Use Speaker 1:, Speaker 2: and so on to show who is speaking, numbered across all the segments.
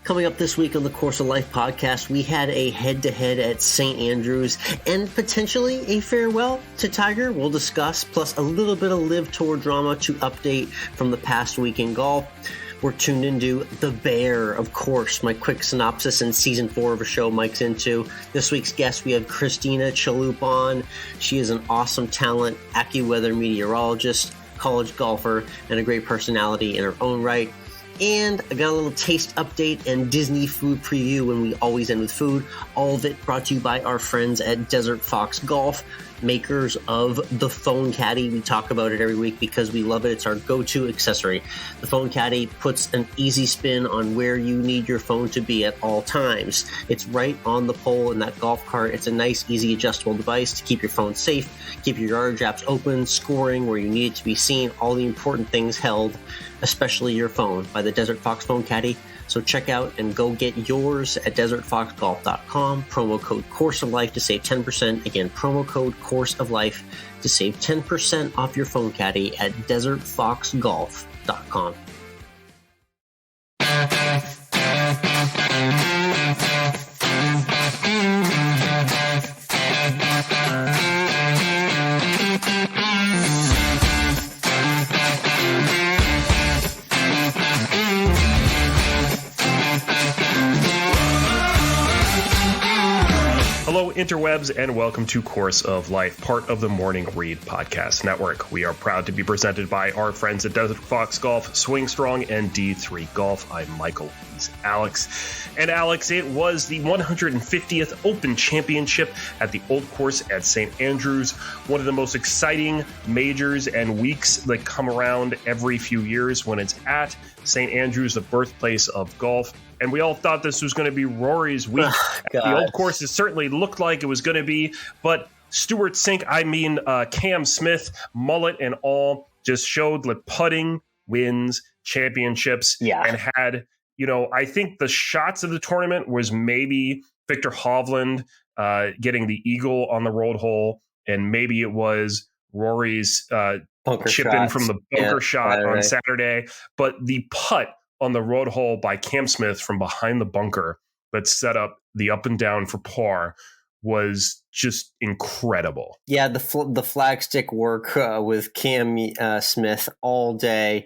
Speaker 1: Coming up this week on the Course of Life podcast, we had a head-to-head at St. Andrews and potentially a farewell to Tiger. We'll discuss, plus a little bit of Live Tour drama to update from the past week in golf. We're tuned into The Bear, of course, my quick synopsis in season 4 of a show Mike's into. This week's guest, we have Kristina Shalhoup on. She is an awesome talent, AccuWeater meteorologist, college golfer, and a great personality in her own right. And I got a little taste update and Disney food preview when we always end with food. All of it brought to you by our friends at Desert Fox Golf, makers of the Phone Caddy. We talk about it every week because we love it. It's our go-to accessory. The Phone Caddy puts an easy spin on where you need your phone to be at all times. It's right on the pole in that golf cart. It's a nice, easy, adjustable device to keep your phone safe, keep your yardage apps open, scoring where you need it to be seen, all the important things held, especially your phone, by the Desert Fox Phone Caddy. So check out and go get yours at desertfoxgolf.com. Promo code Course of Life to save 10%. Again, promo code Course of Life to save 10% off your phone caddy at desertfoxgolf.com.
Speaker 2: Hello, interwebs, and welcome to Course of Life, part of the Morning Read Podcast Network. We are proud to be presented by our friends at Desert Fox Golf, Swing Strong, and D3 Golf. I'm Michael. He's Alex. And Alex, it was the 150th Open Championship at the Old Course at St. Andrews, one of the most exciting majors and weeks that come around every few years when it's at St. Andrews, the birthplace of golf. And we all thought this was going to be Rory's week. The Old Course, it certainly looked like it was going to be, but Stewart Cink, Cam Smith, mullet and all, just showed that putting wins championships and had, I think the shots of the tournament was maybe Victor Hovland getting the eagle on the road hole, and maybe it was Rory's chip in from the bunker shot on Saturday. But the putt on the road hole by Cam Smith from behind the bunker that set up the up and down for par was just incredible. Yeah, the flagstick work with Cam Smith all day,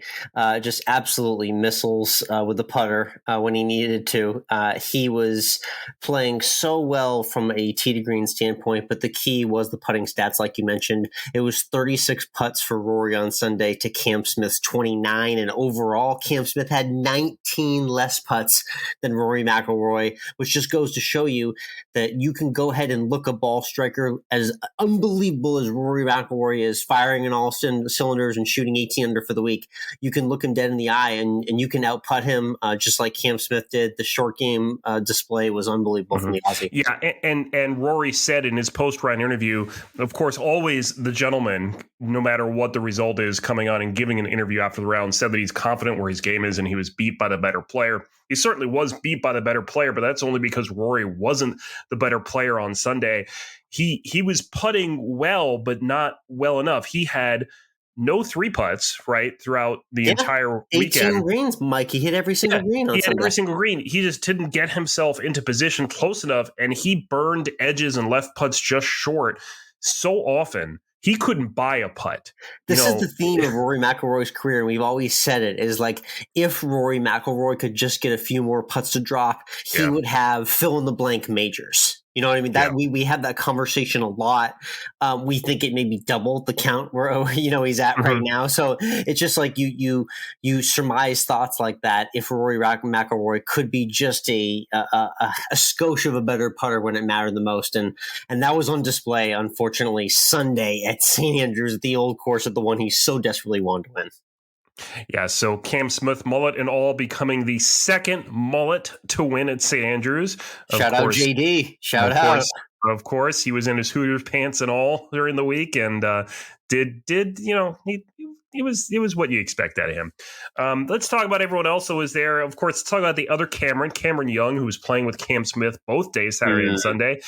Speaker 2: just absolutely missiles with the putter when he needed to. He was playing so well from a tee to green standpoint, but the key was the putting stats, like you mentioned. It was 36 putts for Rory on Sunday to Cam Smith's 29, and overall, Cam Smith had 19 less putts than Rory McIlroy, which just goes to show you that you can go ahead and look a ball striker as unbelievable as Rory McIlroy is, firing in all cylinders and shooting 18 under for the week. You can look him dead in the eye and you can outputt him just like Cam Smith did. The short game display was unbelievable from the Aussie. Yeah, and Rory said in his post-round interview, of course, always the gentleman, no matter what the result is, coming on and giving an interview after the round, said that he's confident where his game is and he was beat by the better player. He certainly was beat by the better player, but that's only because Rory wasn't the better player on Sunday. He was putting well, but not well enough. He had no three putts, right, throughout the entire weekend.
Speaker 1: 18 greens, Mike. He hit every single green on
Speaker 2: Sunday. He hit every
Speaker 1: Sunday.
Speaker 2: single green. He just didn't get himself into position close enough, and he burned edges and left putts just short so often. He couldn't buy a putt.
Speaker 1: This is the theme of Rory McIlroy's career, and we've always said it, is like if Rory McIlroy could just get a few more putts to drop, he would have fill-in-the-blank majors. You know what I mean? That we have that conversation a lot. We think it maybe doubled the count where he's at right now. So it's just like you surmise thoughts like that. If Rory McIlroy could be just a skosh of a better putter when it mattered the most, and that was on display, unfortunately, Sunday at St. Andrews at the Old Course, at the one he so desperately wanted to win.
Speaker 2: Yeah, so Cam Smith, mullet and all, becoming the second mullet to win at St. Andrews.
Speaker 1: Shout out JD. Shout out.
Speaker 2: Of course, he was in his Hooters pants and all during the week, and it was what you expect out of him. Let's talk about everyone else that was there. Of course, let's talk about the other Cameron Young, who was playing with Cam Smith both days, Saturday and Sunday.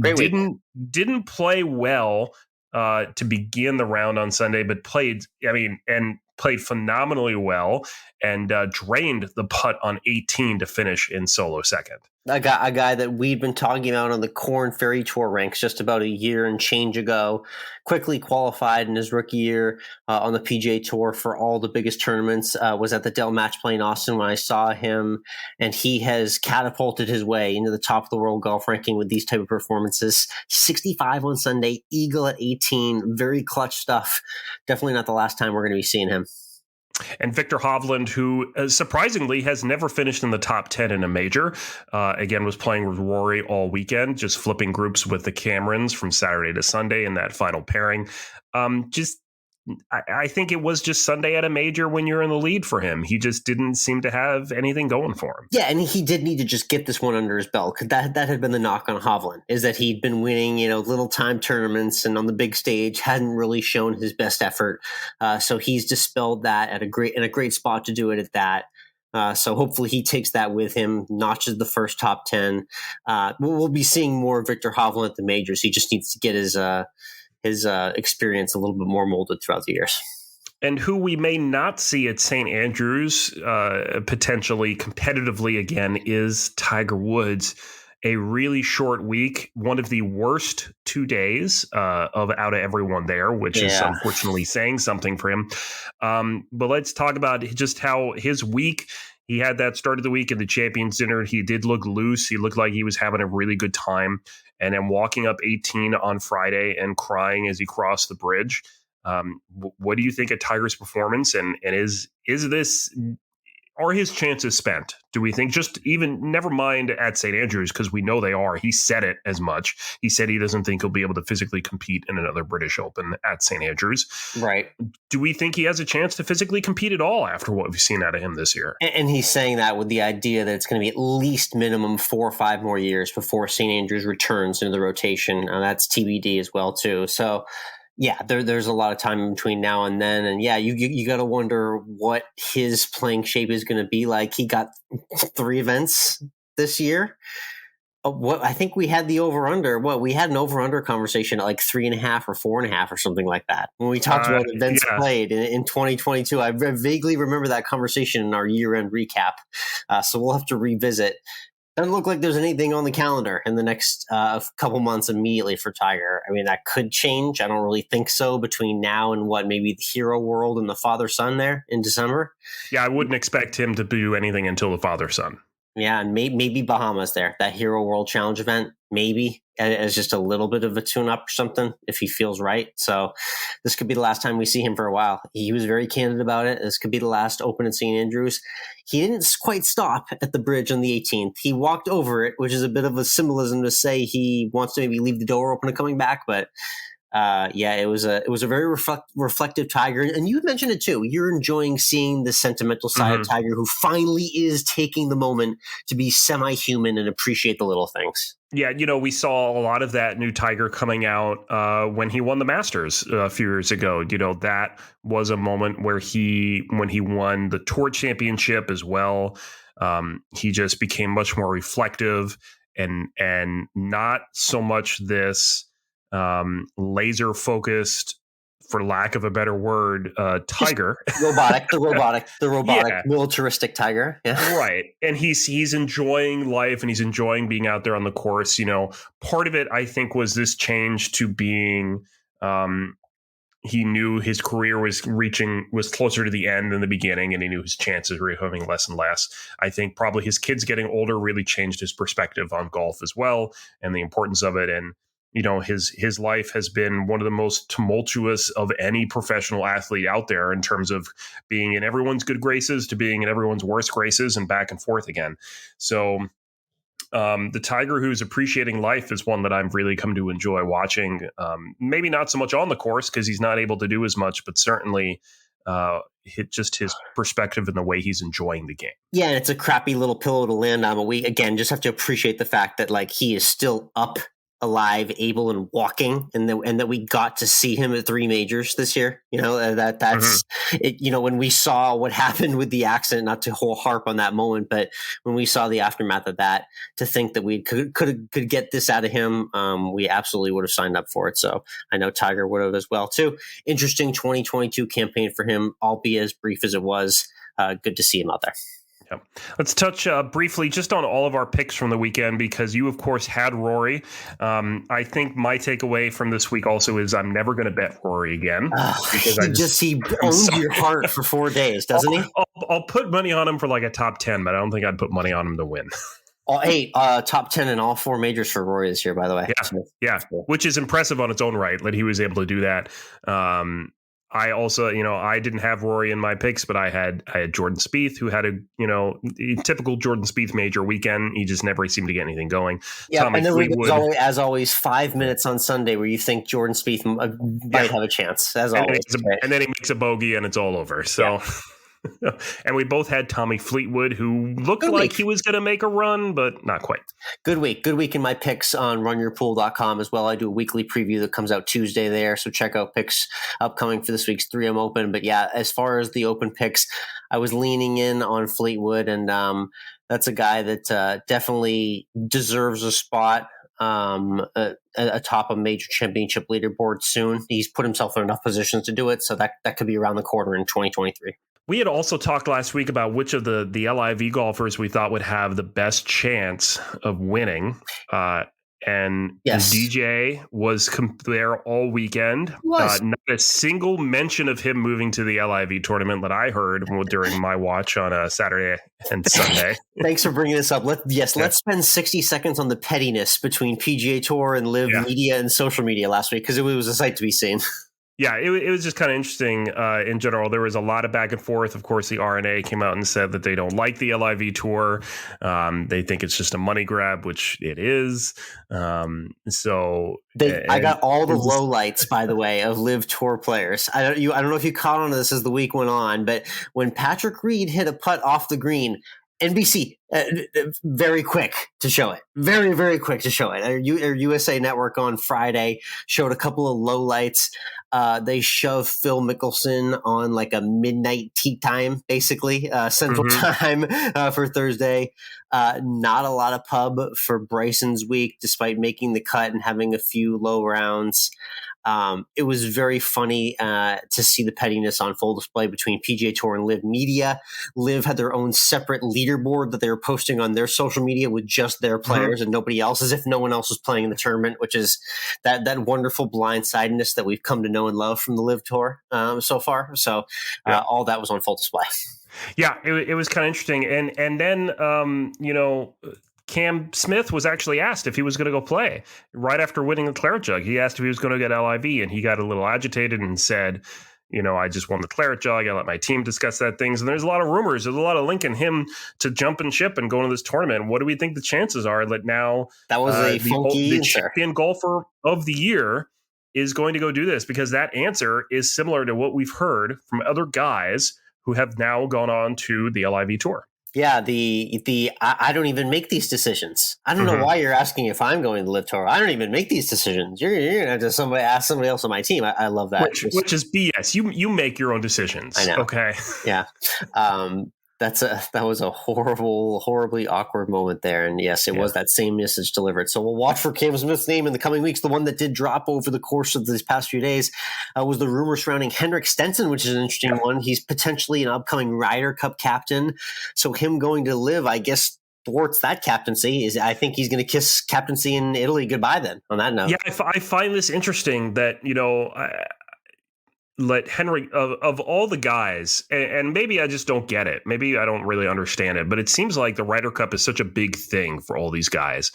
Speaker 2: Didn't play well to begin the round on Sunday, but played, and played phenomenally well and drained the putt on 18 to finish in solo second.
Speaker 1: A guy that we've been talking about on the Corn Ferry Tour ranks just about a year and change ago, quickly qualified in his rookie year on the PGA Tour for all the biggest tournaments, was at the Dell Match Play in Austin when I saw him, and he has catapulted his way into the top of the world golf ranking with these type of performances. 65 on Sunday, eagle at 18, very clutch stuff. Definitely not the last time we're going to be seeing him.
Speaker 2: And Viktor Hovland, who surprisingly has never finished in the top 10 in a major, again, was playing with Rory all weekend, just flipping groups with the Camerons from Saturday to Sunday in that final pairing. I think it was just Sunday at a major when you're in the lead for him. He just didn't seem to have anything going for him.
Speaker 1: Yeah, and he did need to just get this one under his belt. That had been the knock on Hovland, is that he'd been winning, little time tournaments and on the big stage hadn't really shown his best effort. So he's dispelled that in a great spot to do it at that. So hopefully he takes that with him, notches the first top 10. We'll be seeing more Viktor Hovland at the majors. He just needs to get his experience a little bit more molded throughout the years.
Speaker 2: And who we may not see at St. Andrews potentially competitively again is Tiger Woods. A really short week, one of the worst 2 days out of everyone there, which is unfortunately saying something for him. But let's talk about just how his week, he had that start of the week in the Champions Dinner. He did look loose. He looked like he was having a really good time. And then walking up 18 on Friday and crying as he crossed the bridge. What do you think of Tiger's performance? And are his chances spent? Do we think, just even never mind at St. Andrews, because we know they are. He said it as much. He said he doesn't think he'll be able to physically compete in another British Open at St. Andrews.
Speaker 1: Right.
Speaker 2: Do we think he has a chance to physically compete at all after what we've seen out of him this year?
Speaker 1: And he's saying that with the idea that it's going to be at least minimum 4 or 5 more years before St. Andrews returns into the rotation. That's TBD as well, too. So, yeah, there's a lot of time in between now and then. And yeah, you got to wonder what his playing shape is going to be like. He got 3 events this year. What I think we had the over under. We had an over under conversation at like 3.5 or 4.5 or something like that when we talked about events played in 2022. I vaguely remember that conversation in our year end recap. So we'll have to revisit. Doesn't look like there's anything on the calendar in the next couple months immediately for Tiger. I mean, that could change. I don't really think so between now and maybe the Hero World and the Father-Son there in December.
Speaker 2: Yeah, I wouldn't expect him to do anything until the Father-Son.
Speaker 1: Yeah, and maybe Bahamas there, that Hero World Challenge event, maybe as just a little bit of a tune-up or something if he feels right. So this could be the last time we see him for a while. He was very candid about it. This could be the last Open at St. Andrews. He didn't quite stop at the bridge on the 18th. He walked over it, which is a bit of a symbolism to say he wants to maybe leave the door open to coming back, but it was a very reflective Tiger, and you mentioned it too. You're enjoying seeing the sentimental side of Tiger, who finally is taking the moment to be semi-human and appreciate the little things.
Speaker 2: Yeah, we saw a lot of that new Tiger coming out when he won the Masters a few years ago. That was a moment where when he won the Tour Championship as well. He just became much more reflective and not so much this laser focused, for lack of a better word, Tiger.
Speaker 1: the robotic, militaristic Tiger. Yeah.
Speaker 2: Right. And he's enjoying life and he's enjoying being out there on the course. Part of it, I think, was this change to being, he knew his career was closer to the end than the beginning, and he knew his chances were becoming less and less. I think probably his kids getting older really changed his perspective on golf as well and the importance of it. And his life has been one of the most tumultuous of any professional athlete out there in terms of being in everyone's good graces to being in everyone's worst graces and back and forth again. So the Tiger who's appreciating life is one that I've really come to enjoy watching. Maybe not so much on the course because he's not able to do as much, but certainly just his perspective and the way he's enjoying the game.
Speaker 1: Yeah, and it's a crappy little pillow to land on, but we, again, just have to appreciate the fact that he is still up alive, able, and walking, and that we got to see him at 3 majors this year. That's it. When we saw what happened with the accident, not to whole harp on that moment, but when we saw the aftermath of that, to think that we could get this out of him, we absolutely would have signed up for it. So I know Tiger would have as well too. Interesting 2022 campaign for him, albeit as brief as it was. Good to see him out there.
Speaker 2: Yep. Let's touch briefly just on all of our picks from the weekend, because you, of course, had Rory. I think my takeaway from this week also is I'm never going to bet Rory again.
Speaker 1: He owns your heart for 4 days, doesn't he?
Speaker 2: I'll put money on him for like a top 10, but I don't think I'd put money on him to win.
Speaker 1: Top 10 in all 4 majors for Rory this year, by the way.
Speaker 2: Yeah, which is impressive on its own right that he was able to do that. I also, I didn't have Rory in my picks, but I had Jordan Spieth, who had a typical Jordan Spieth major weekend. He just never seemed to get anything going.
Speaker 1: Yeah, and then there's as always 5 minutes on Sunday where you think Jordan Spieth might have a chance, as always.
Speaker 2: And then he makes a bogey and it's all over. So. Yeah. And we both had Tommy Fleetwood, who looked like he was going to make a run, but not quite.
Speaker 1: Good week in my picks on runyourpool.com as well. I do a weekly preview that comes out Tuesday there, so check out picks upcoming for this week's 3M Open. But yeah, as far as the Open picks, I was leaning in on Fleetwood, and that's a guy that definitely deserves a spot atop a major championship leaderboard soon. He's put himself in enough positions to do it, so that could be around the corner in 2023.
Speaker 2: We had also talked last week about which of the LIV golfers we thought would have the best chance of winning. And DJ was there all weekend. Not a single mention of him moving to the LIV tournament that I heard during my watch on a Saturday and Sunday.
Speaker 1: Thanks for bringing this up. Let's spend 60 seconds on the pettiness between PGA Tour and Live Media and social media last week, because it was a sight to be seen.
Speaker 2: Yeah, it was just kind of interesting in general. There was a lot of back and forth. Of course, the RNA came out and said that they don't like the LIV Tour. They think it's just a money grab, which it is. I got all the lowlights, by the way, of Live Tour players. I don't know if you caught on to this as the week went on, but when Patrick Reed hit a putt off the green, NBC, very quick to show it. Very, very quick to show it. USA Network on Friday showed a couple of lowlights. They shoved Phil Mickelson on like a midnight tee time, basically, Central Time for Thursday. Not a lot of pub for Bryson's week, despite making the cut and having a few low rounds. It was very funny to see the pettiness on full display between PGA Tour and Live Media. Live had their own separate leaderboard that they were posting on their social media with just their players and nobody else, as if no one else was playing in the tournament, which is that wonderful blindsidedness that we've come to know and love from the Live Tour so far. So all that was on full display. Yeah, it was kind of interesting. And then, Cam Smith was actually asked if he was going to go play right after winning the Claret Jug. He asked if he was going to get LIV, and he got a little agitated and said, I just won the Claret Jug. I let my team discuss that things. And there's a lot of rumors. There's a lot of linking him to jumping ship and going to this tournament. What do we think the chances are that now
Speaker 1: that was the
Speaker 2: champion golfer of the year is going to go do this? Because that answer is similar to what we've heard from other guys who have now gone on to the LIV Tour.
Speaker 1: Yeah, I don't even make these decisions. I don't know why you're asking if I'm going to the Live Tour. I don't even make these decisions. You're going to have to ask somebody else on my team. I love that.
Speaker 2: Which is BS. You make your own decisions.
Speaker 1: I know.
Speaker 2: Okay.
Speaker 1: Yeah. That was a horribly awkward moment there. And yes, it was that same message delivered. So we'll watch for Cam Smith's name in the coming weeks. The one that did drop over the course of these past few days was the rumor surrounding Henrik Stenson, which is an interesting one. He's potentially an upcoming Ryder Cup captain. So him going to Live, I guess, thwarts that captaincy. I think he's going to kiss captaincy in Italy goodbye then, on that note.
Speaker 2: Yeah, I find this interesting that, let Henrik of all the guys, and maybe I just don't get it. Maybe I don't really understand it, but it seems like the Ryder Cup is such a big thing for all these guys.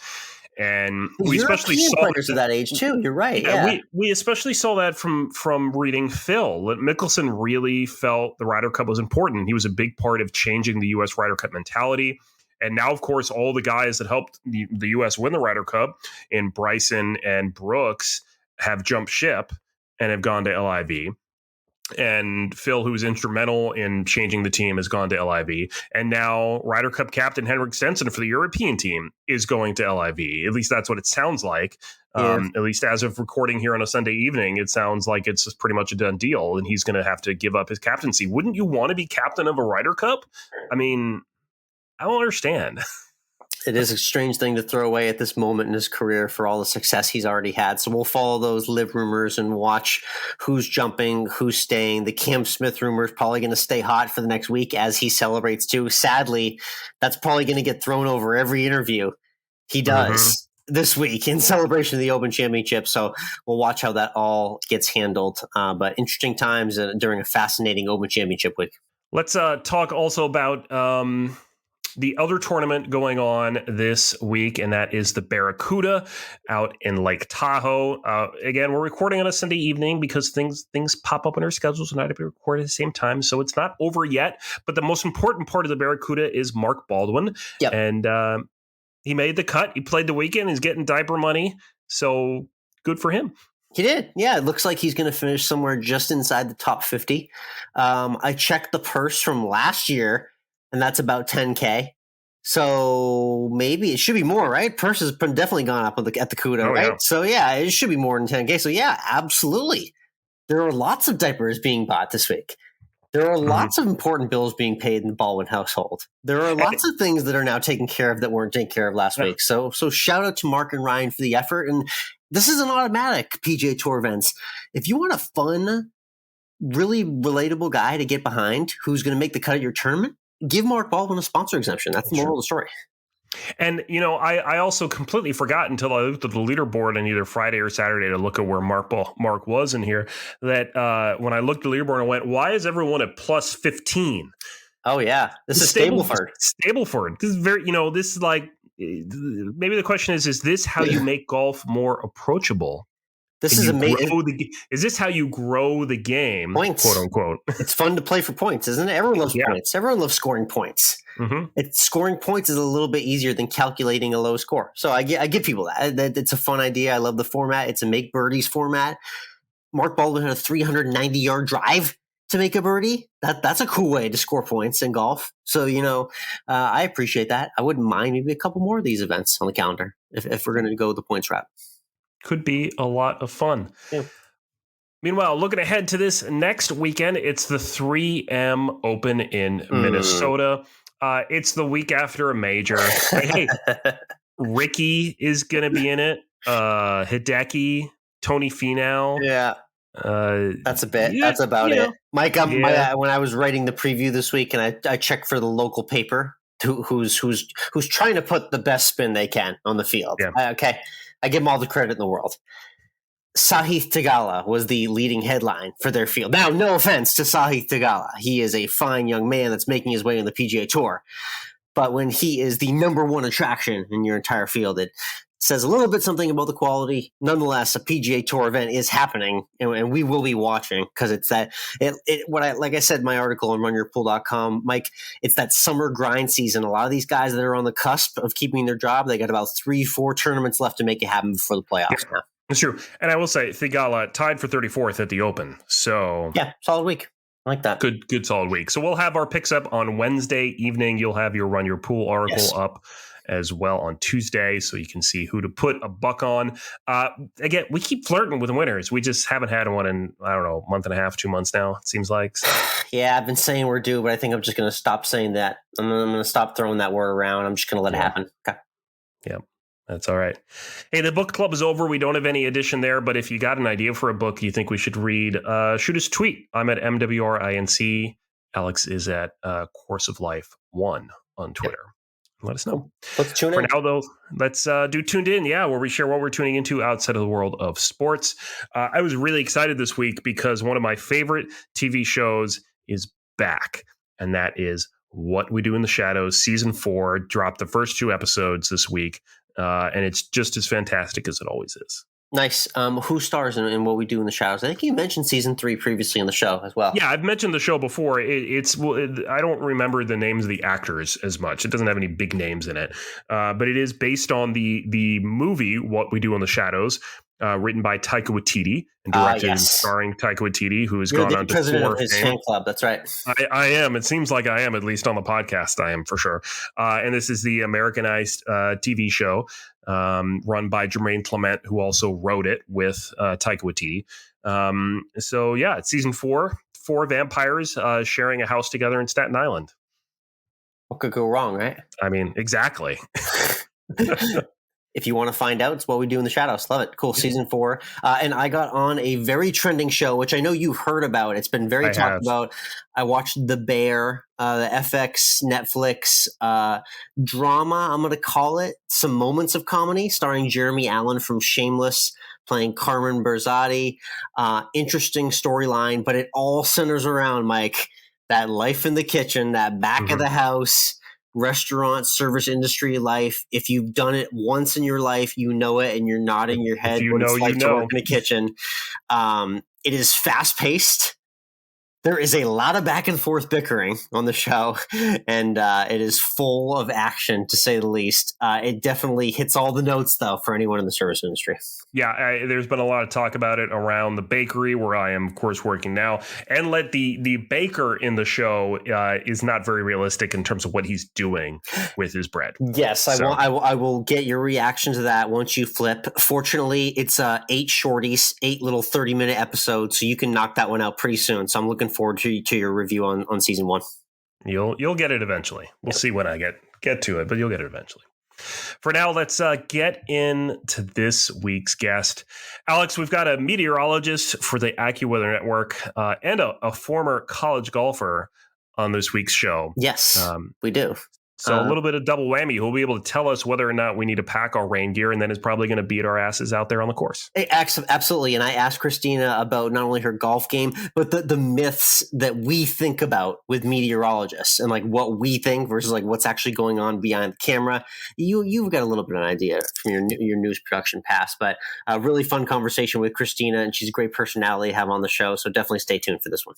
Speaker 2: And we especially saw
Speaker 1: players of that age too. You're right. Yeah.
Speaker 2: We especially saw that from reading Phil. Mickelson really felt the Ryder Cup was important. He was a big part of changing the U.S. Ryder Cup mentality. And now, of course, all the guys that helped the U.S. win the Ryder Cup in Bryson and Brooks have jumped ship and have gone to LIV. And Phil, who was instrumental in changing the team, has gone to LIV. And now Ryder Cup captain Henrik Stenson for the European team is going to LIV. At least that's what it sounds like. At least as of recording here on a Sunday evening, it sounds like it's pretty much a done deal, and he's going to have to give up his captaincy. Wouldn't you want to be captain of a Ryder Cup? I mean, I don't understand.
Speaker 1: It is a strange thing to throw away at this moment in his career for all the success he's already had. So we'll follow those live rumors and watch who's jumping, who's staying. The Cam Smith rumor is probably going to stay hot for the next week as he celebrates too. Sadly, that's probably going to get thrown over every interview he does this week in celebration of the Open Championship. So we'll watch how that all gets handled. But interesting times during a fascinating Open Championship week.
Speaker 2: Let's talk also about the other tournament going on this week, and that is the Barracuda out in Lake Tahoe. Again, we're recording on a Sunday evening because things pop up in our schedules. We're not able to record at the same time, so it's not over yet. But the most important part of the Barracuda is Mark Baldwin, and he made the cut. He played the weekend. He's getting diaper money, so good for him.
Speaker 1: He did. Yeah, it looks like he's going to finish somewhere just inside the top 50. I checked the purse from last year, and that's about $10K. So maybe it should be more, right? Purse has definitely gone up at the CUDA, right? Yeah. So yeah, it should be more than $10K. So yeah, absolutely. There are lots of diapers being bought this week. There are lots of important bills being paid in the Baldwin household. There are lots of things that are now taken care of that weren't taken care of last week. So shout out to Mark and Ryan for the effort. And this is an automatic PGA Tour events. If you want a fun, really relatable guy to get behind who's going to make the cut at your tournament, give Mark Baldwin a sponsor exemption. That's the moral of the story.
Speaker 2: And, I also completely forgot until I looked at the leaderboard on either Friday or Saturday to look at where Mark was in here, that when I looked at the leaderboard, I went, why is everyone at plus 15?
Speaker 1: Oh, yeah. This is Stableford.
Speaker 2: Stableford. This is very, this is like, maybe the question is this how you make golf more approachable?
Speaker 1: This is amazing.
Speaker 2: Is this how you grow the game,
Speaker 1: points,
Speaker 2: quote unquote?
Speaker 1: It's fun to play for points, isn't it? Everyone loves points. Everyone loves scoring points. Scoring points is a little bit easier than calculating a low score. So I give people that. It's a fun idea. I love the format. It's a make birdies format. Mark Baldwin had a 390-yard drive to make a birdie. That's a cool way to score points in golf. So, I appreciate that. I wouldn't mind maybe a couple more of these events on the calendar if we're going to go the points route.
Speaker 2: Could be a lot of fun. Yeah. Meanwhile, looking ahead to this next weekend, it's the 3M Open in Minnesota. It's the week after a major. Hey, Ricky is going to be in it. Hideki, Tony Finau.
Speaker 1: Yeah. That's a bit. That's about it. Mike, when I was writing the preview this week and I checked for the local paper who's trying to put the best spin they can on the field. Yeah. Okay. I give them all the credit in the world. Sahith Theegala was the leading headline for their field. Now, no offense to Sahith Theegala. He is a fine young man that's making his way on the PGA Tour. But when he is the number one attraction in your entire field, it says a little bit something about the quality. Nonetheless, a PGA Tour event is happening, and we will be watching because it's that. Like I said in my article on RunYourPool.com, Mike, it's that summer grind season. A lot of these guys that are on the cusp of keeping their job, they got about 3-4 tournaments left to make it happen before the playoffs.
Speaker 2: Yeah, that's true. And I will say, Theegala tied for 34th at the Open. So
Speaker 1: yeah, solid week. I like that.
Speaker 2: Good solid week. So we'll have our picks up on Wednesday evening. You'll have your Run Your Pool article up as well on Tuesday, so you can see who to put a buck on. Again, we keep flirting with winners. We just haven't had one in, I don't know, a month and a half, 2 months now, it seems like. So.
Speaker 1: Yeah, I've been saying we're due, but I think I'm just going to stop saying that. I'm going to stop throwing that word around. I'm just going to let it happen. Okay.
Speaker 2: Yeah, that's all right. Hey, the book club is over. We don't have any edition there, but if you got an idea for a book you think we should read, shoot us a tweet. I'm at MWRINC. Alex is at Course of Life 1 on Twitter. Let us know.
Speaker 1: Let's tune in.
Speaker 2: For now, though, let's do Tuned In, where we share what we're tuning into outside of the world of sports. I was really excited this week because one of my favorite TV shows is back, and that is What We Do in the Shadows. Season 4 dropped the first 2 episodes this week, and it's just as fantastic as it always is.
Speaker 1: Nice. Who stars in What We Do in the Shadows? I think you mentioned season 3 previously on the show as well.
Speaker 2: Yeah, I've mentioned the show before. I don't remember the names of the actors as much. It doesn't have any big names in it, but it is based on the movie What We Do in the Shadows, written by Taika Waititi and directed and starring Taika Waititi, who has gone on to president of his fan
Speaker 1: club. That's right.
Speaker 2: I am. It seems like I am, at least on the podcast. I am for sure. And this is the Americanized TV show. run by Jermaine Clement, who also wrote it with Taika Waititi. So yeah, it's season 4, 4 vampires sharing a house together in Staten Island.
Speaker 1: What could go wrong, right?
Speaker 2: I mean, exactly.
Speaker 1: If you want to find out, it's what we do in the shadows. Love it. Cool. Season 4. And I got on a very trending show, which I know you've heard about. It's been very talked about. I watched The Bear, the FX Netflix drama, I'm going to call it. Some moments of comedy starring Jeremy Allen from Shameless, playing Carmen Berzatti. Interesting storyline, but it all centers around, Mike, that life in the kitchen, that back of the house, restaurant service industry life. If you've done it once in your life, you know it, and you're nodding your head what it's like to work in a kitchen. It is fast paced. There is a lot of back and forth bickering on the show, and it is full of action, to say the least. It definitely hits all the notes, though, for anyone in the service industry.
Speaker 2: Yeah, there's been a lot of talk about it around the bakery where I am, of course, working now. And the baker in the show is not very realistic in terms of what he's doing with his bread.
Speaker 1: Yes, I will get your reaction to that once you flip. Fortunately, it's 8 shorties, 8 little 30-minute episodes, so you can knock that one out pretty soon. So I'm looking forward to your review on season 1.
Speaker 2: You'll get it eventually. We'll see when I get to it, but you'll get it eventually. For now, let's get into this week's guest. Alex, we've got a meteorologist for the AccuWeater Network and a former college golfer on this week's show.
Speaker 1: Yes, we do.
Speaker 2: So a little bit of double whammy. He'll be able to tell us whether or not we need to pack our rain gear, and then is probably going to beat our asses out there on the course.
Speaker 1: Absolutely. And I asked Kristina about not only her golf game, but the myths that we think about with meteorologists and like what we think versus like what's actually going on behind the camera. You've got a little bit of an idea from your news production past, but a really fun conversation with Kristina, and she's a great personality to have on the show. So definitely stay tuned for this one.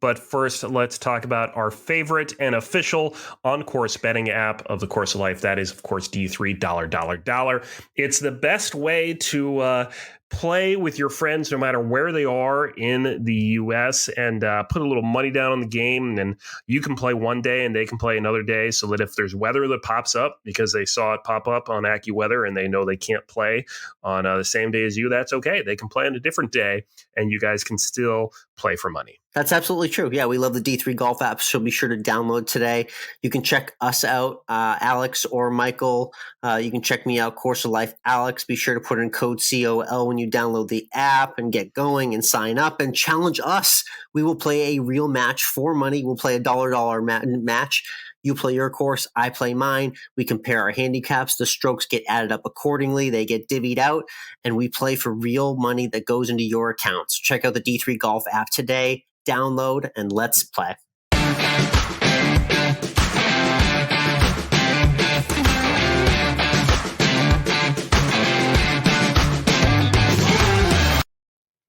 Speaker 2: But first, let's talk about our favorite and official on-course betting app of the Course of Life. That is, of course, D3 $. It's the best way to play with your friends no matter where they are in the U.S. and put a little money down on the game. And then you can play one day and they can play another day, so that if there's weather that pops up because they saw it pop up on AccuWeather and they know they can't play on the same day as you, that's okay. They can play on a different day and you guys can still play for money.
Speaker 1: That's absolutely true. Yeah, we love the D3 Golf app, so be sure to download today. You can check us out, Alex or Michael. You can check me out, Course of Life Alex. Be sure to put in code COL when you download the app and get going and sign up and challenge us. We will play a real match for money. We'll play a $1 match. You play your course, I play mine. We compare our handicaps. The strokes get added up accordingly. They get divvied out, and we play for real money that goes into your account. So check out the D3 Golf app today. Download and let's play.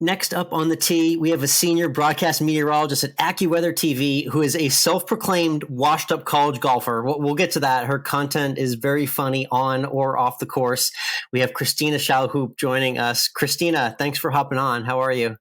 Speaker 1: Next up on the tee, we have a senior broadcast meteorologist at AccuWeather TV who is a self-proclaimed washed-up college golfer. We'll get to that. Her content is very funny on or off the course. We have Kristina Shalhoup joining us. Kristina, thanks for hopping on. How are you?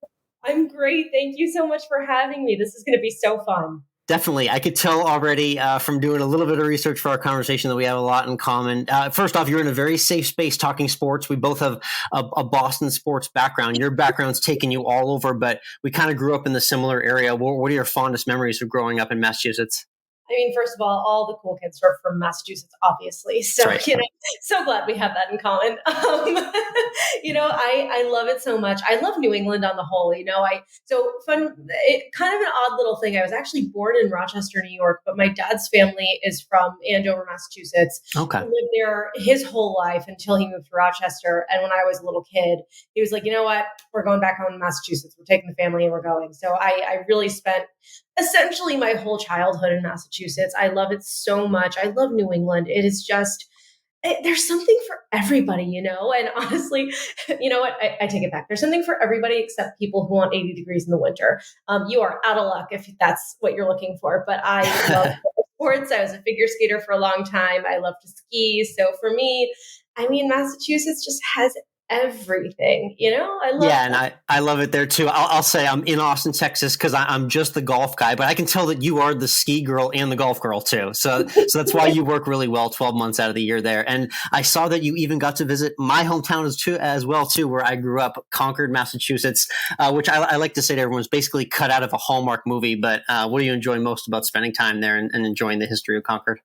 Speaker 3: I'm great. Thank you so much for having me. This is going to be so fun.
Speaker 1: Definitely. I could tell already from doing a little bit of research for our conversation that we have a lot in common. First off, you're in a very safe space talking sports. We both have a Boston sports background. Your background's taken you all over, but we kind of grew up in the similar area. What are your fondest memories of growing up in Massachusetts?
Speaker 3: I mean, first of all the cool kids are from Massachusetts, obviously. So,
Speaker 1: right.
Speaker 3: So glad we have that in common. I love it so much. I love New England on the whole, kind of an odd little thing. I was actually born in Rochester, New York, but my dad's family is from Andover, Massachusetts.
Speaker 1: Okay.
Speaker 3: He lived there his whole life until he moved to Rochester. And when I was a little kid, he was like, you know what? We're going back home to Massachusetts. We're taking the family and we're going. So I really spent essentially my whole childhood in Massachusetts. I love it so much. I love New England. It is just, there's something for everybody, and honestly, you know what? I take it back. There's something for everybody except people who want 80 degrees in the winter. You are out of luck if that's what you're looking for, but I love sports. I was a figure skater for a long time. I love to ski. So for me, Massachusetts just has everything. I love
Speaker 1: Yeah, and I love it there too. I'll say I'm in Austin, Texas, because I'm just the golf guy, but I can tell that you are the ski girl and the golf girl too. So that's why you work really well 12 months out of the year there. And I saw that you even got to visit my hometown as well too, where I grew up, Concord, Massachusetts, which I like to say to everyone is basically cut out of a Hallmark movie. But what do you enjoy most about spending time there and enjoying the history of Concord?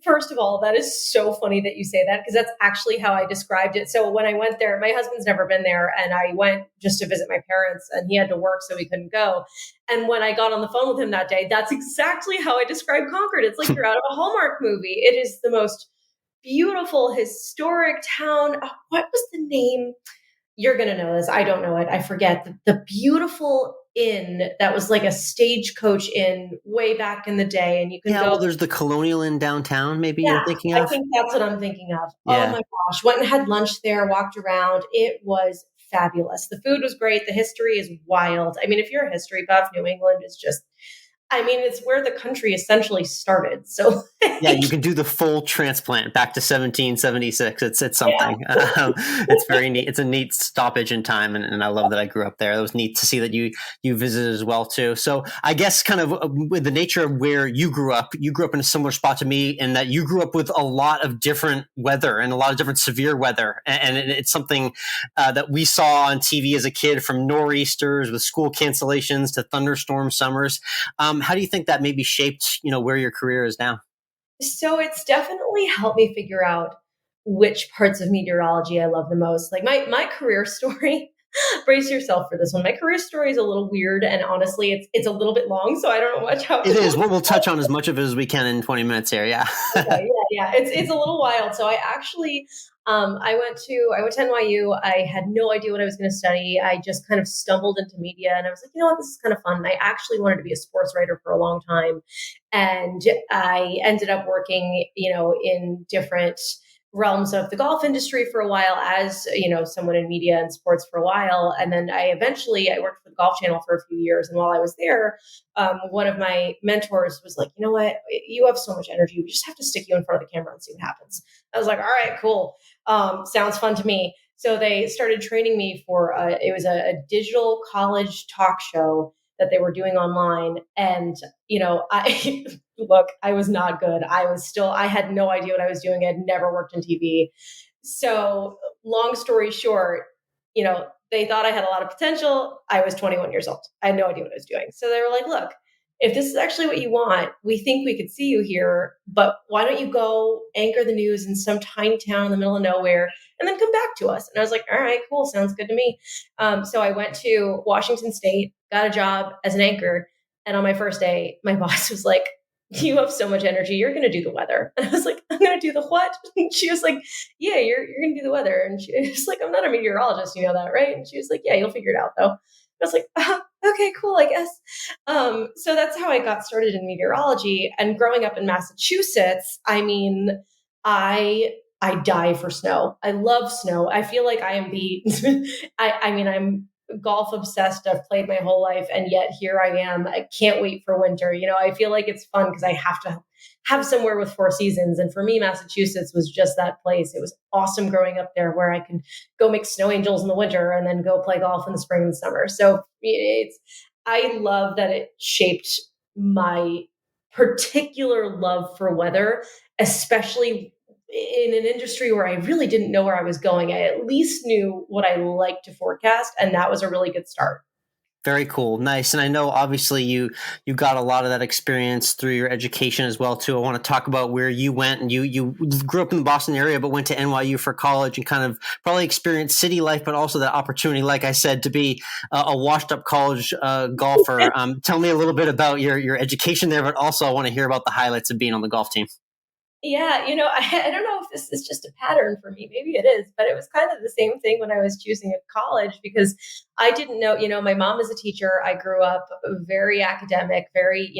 Speaker 3: First of all, that is so funny that you say that, because that's actually how I described it. So when I went there, my husband's never been there, and I went just to visit my parents, and he had to work, so he couldn't go. And when I got on the phone with him that day, that's exactly how I described Concord. It's like you're out of a Hallmark movie. It is the most beautiful, historic town. Oh, what was the name? You're going to know this. I don't know it. I forget. The beautiful inn that was like a stagecoach inn way back in the day. And you can go.
Speaker 1: Well, there's the Colonial Inn downtown, maybe you're thinking
Speaker 3: I
Speaker 1: of?
Speaker 3: think that's what I'm thinking of.
Speaker 1: Yeah.
Speaker 3: Oh my gosh. Went and had lunch there, walked around. It was fabulous. The food was great. The history is wild. I mean, if you're a history buff, New England is just, it's where the country essentially started. So
Speaker 1: yeah, you can do the full transplant back to 1776. It's something. Yeah. It's very neat. It's a neat stoppage in time, and I love that I grew up there. It was neat to see that you visited as well too. So I guess kind of with the nature of where you grew up in a similar spot to me, in that you grew up with a lot of different weather and a lot of different severe weather, and it's something that we saw on TV as a kid, from nor'easters with school cancellations to thunderstorm summers. How do you think that maybe shaped, where your career is now?
Speaker 3: So it's definitely helped me figure out which parts of meteorology I love the most. Like my career story, brace yourself for this one. My career story is a little weird, and honestly, it's a little bit long, so I don't know much how
Speaker 1: it is. We'll touch on as much of it as we can in 20 minutes here. Yeah.
Speaker 3: Okay, yeah. It's a little wild. So I actually, I went to NYU. I had no idea what I was going to study. I just kind of stumbled into media, and I was like, you know what, this is kind of fun. And I actually wanted to be a sports writer for a long time. And I ended up working, in different realms of the golf industry for a while, as someone in media and sports for a while. And then I worked for the Golf Channel for a few years. And while I was there, one of my mentors was like, you know what, you have so much energy, we just have to stick you in front of the camera and see what happens. I was like, all right, cool. Sounds fun to me. So they started training me for it was a digital college talk show that they were doing online. And, I was not good. I had no idea what I was doing. I had never worked in TV. So long story short, they thought I had a lot of potential. I was 21 years old. I had no idea what I was doing. So they were like, look, if this is actually what you want, we think we could see you here, but why don't you go anchor the news in some tiny town in the middle of nowhere and then come back to us? And I was like, all right, cool. Sounds good to me. So I went to Washington State, got a job as an anchor. And on my first day, my boss was like, you have so much energy. You're going to do the weather. And I was like, I'm going to do the what? And she was like, yeah, you're going to do the weather. And she was like, I'm not a meteorologist. You know that, right? And she was like, yeah, you'll figure it out though. I was like, okay, cool, I guess. So that's how I got started in meteorology. And growing up in Massachusetts, I die for snow. I love snow. I feel like I am I'm golf obsessed. I've played my whole life, and yet here I am. I can't wait for winter. I feel like it's fun because I have to have somewhere with 4 seasons. And for me, Massachusetts was just that place. It was awesome growing up there, where I can go make snow angels in the winter and then go play golf in the spring and summer. So I love that it shaped my particular love for weather, especially in an industry where I really didn't know where I was going. I at least knew what I liked to forecast, and that was a really good start.
Speaker 1: Very cool. Nice. And I know obviously you got a lot of that experience through your education as well too. I want to talk about where you went, and you grew up in the Boston area, but went to NYU for college and kind of probably experienced city life, but also that opportunity, like I said, to be a washed up college golfer. Tell me a little bit about your education there, but also I want to hear about the highlights of being on the golf team.
Speaker 3: Yeah, I don't know if this is just a pattern for me. Maybe it is, but it was kind of the same thing when I was choosing a college, because I didn't know, my mom is a teacher. I grew up very academic, very,